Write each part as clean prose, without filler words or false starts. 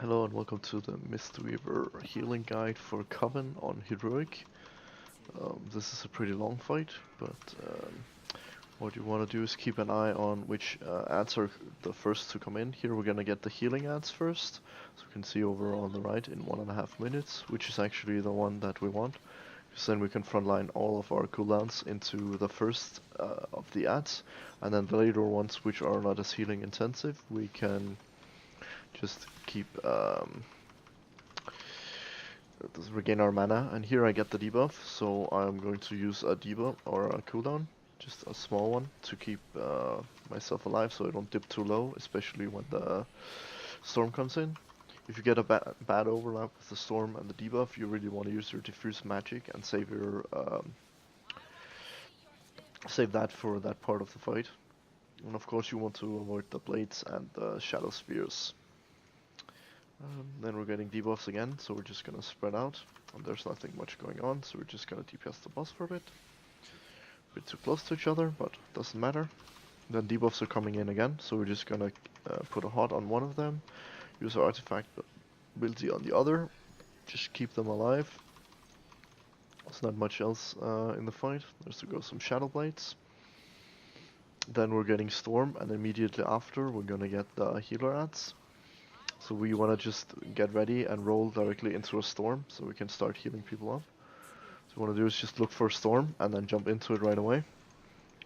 Hello and welcome to the Mistweaver healing guide for Coven on Heroic. This is a pretty long fight, but what you want to do is keep an eye on which ads are the first to come in. Here we're gonna get the healing ads first, so we can see over on the right in 1.5 minutes, which is actually the one that we want, because then we can frontline all of our cooldowns into the first of the ads, and then the later ones, which are not as healing intensive, we can just keep regain our mana. And here I get the debuff, so I'm going to use a debuff or a cooldown, just a small one, to keep myself alive so I don't dip too low, especially when the storm comes in. If you get a bad overlap with the storm and the debuff, you really want to use your diffuse magic and save your save that for that part of the fight. And of course you want to avoid the blades and the shadow spheres. Then we're getting debuffs again, so we're just gonna spread out. And there's nothing much going on, so we're just gonna DPS the boss for a bit. A bit too close to each other, but doesn't matter. Then debuffs are coming in again, so we're just gonna put a hot on one of them, use our artifact ability on the other, just keep them alive. There's not much else in the fight. There's to go some shadow blades. Then we're getting storm, and immediately after we're gonna get the healer ads. So we want to just get ready and roll directly into a storm so we can start healing people up. So what we want to do is just look for a storm and then jump into it right away,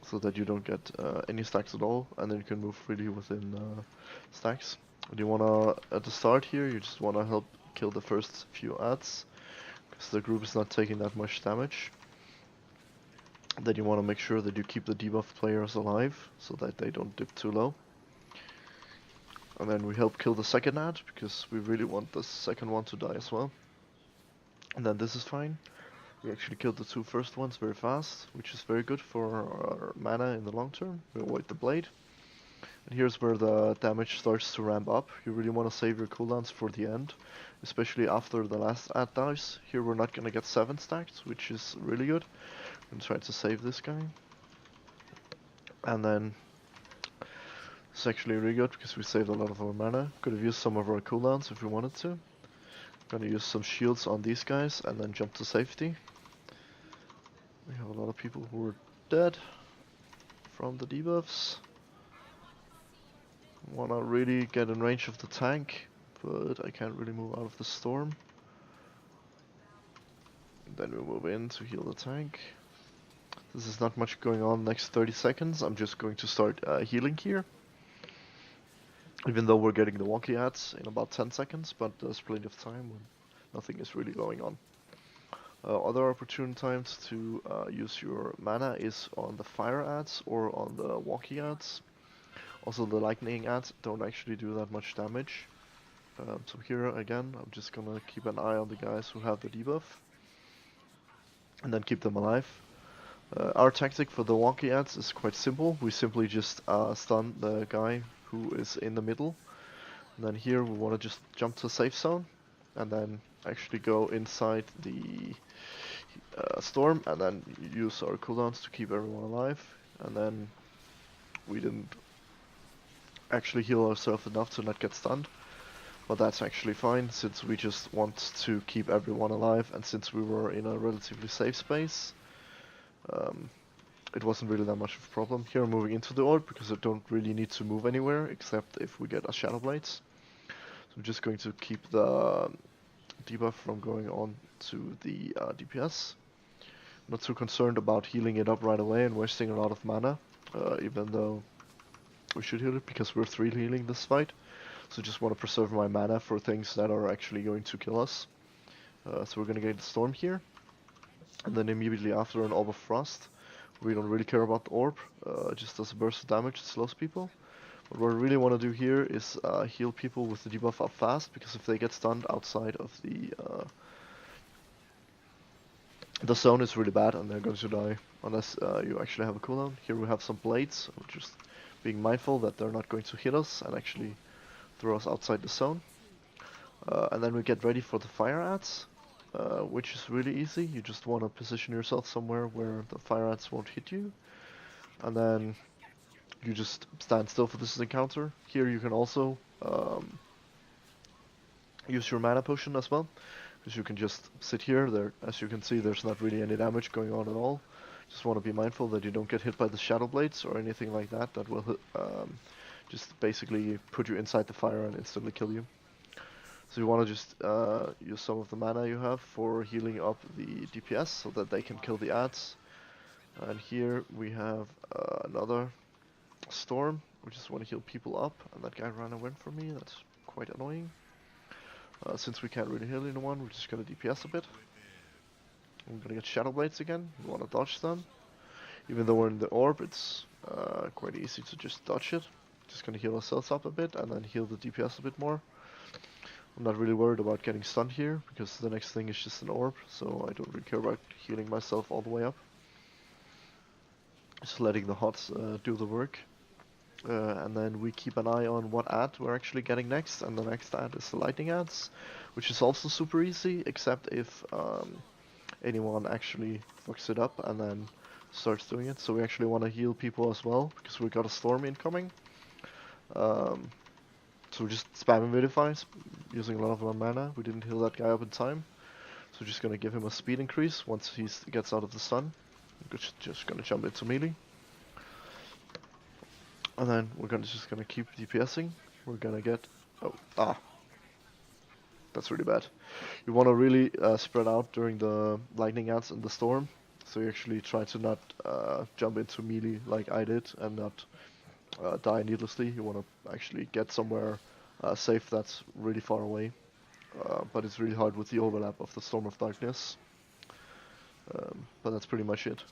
so that you don't get any stacks at all, and then you can move freely within stacks. And you want to, at the start here, you just want to help kill the first few ads, because the group is not taking that much damage. Then you want to make sure that you keep the debuff players alive, so that they don't dip too low. And then we help kill the second ad, because we really want the second one to die as well. And then this is fine. We actually killed the two first ones very fast, which is very good for our mana in the long term. We avoid the blade. And here's where the damage starts to ramp up. You really want to save your cooldowns for the end, especially after the last ad dies. Here we're not gonna get 7 stacks, which is really good. I'm gonna try to save this guy. And then it's actually really good because we saved a lot of our mana. Could have used some of our cooldowns if we wanted to. Gonna use some shields on these guys and then jump to safety. We have a lot of people who are dead from the debuffs. Wanna really get in range of the tank, but I can't really move out of the storm. Then we move in to heal the tank. This is not much going on next 30 seconds. I'm just going to start healing here. Even though we're getting the wonky ads in about 10 seconds, but there's plenty of time when nothing is really going on. Other opportune times to use your mana is on the fire ads or on the wonky ads. Also the lightning ads don't actually do that much damage. So here again, I'm just gonna keep an eye on the guys who have the debuff, and then keep them alive. Our tactic for the wonky ads is quite simple. We simply just stun the guy who is in the middle. And then here we want to just jump to a safe zone, and then actually go inside the storm, and then use our cooldowns to keep everyone alive. And then we didn't actually heal ourselves enough to not get stunned, but that's actually fine since we just want to keep everyone alive, and since we were in a relatively safe space, it wasn't really that much of a problem. Here I'm moving into the orb because I don't really need to move anywhere except if we get a Shadow Blades. So I'm just going to keep the debuff from going on to the DPS. I'm not too concerned about healing it up right away and wasting a lot of mana, even though we should heal it because we're 3 healing this fight. So just want to preserve my mana for things that are actually going to kill us. So we're going to get the Storm here, and then immediately after an Orb of Frost. We don't really care about the orb, just does a burst of damage, it slows people. But what I really want to do here is heal people with the debuff up fast, because if they get stunned outside of the zone, it's really bad and they're going to die unless you actually have a cooldown. Here we have some blades, just being mindful that they're not going to hit us and actually throw us outside the zone. And then we get ready for the fire ads. Which is really easy. You just want to position yourself somewhere where the fire ants won't hit you, and then you just stand still for this encounter. Here you can also use your mana potion as well, because you can just sit here. There, as you can see, there's not really any damage going on at all. Just want to be mindful that you don't get hit by the shadow blades or anything like that. That will just basically put you inside the fire and instantly kill you. So you want to just use some of the mana you have for healing up the DPS so that they can kill the ads. And here we have another storm. We just want to heal people up, and that guy ran away from me. That's quite annoying. Since we can't really heal anyone, we're just gonna DPS a bit. I'm gonna get Shadow Blades again. We want to dodge them. Even though we're in the orb, it's quite easy to just dodge it. Just gonna heal ourselves up a bit and then heal the DPS a bit more. I'm not really worried about getting stunned here because the next thing is just an orb, so I don't really care about healing myself all the way up. Just letting the HOTS do the work. And then we keep an eye on what ad we're actually getting next, and the next ad is the lightning ads, which is also super easy, except if anyone actually fucks it up and then starts doing it. So we actually want to heal people as well, because we got a storm incoming. So we're just spamming Vidifies, using a lot of our mana. We didn't heal that guy up in time, so we're just gonna give him a speed increase once he gets out of the stun. We're just gonna jump into melee. And then we're just gonna keep DPSing. We're gonna get... That's really bad. You wanna really spread out during the lightning ads and the storm. So you actually try to not jump into melee like I did and not die needlessly. You wanna actually get somewhere safe that's really far away. But it's really hard with the overlap of the Storm of Darkness. But that's pretty much it.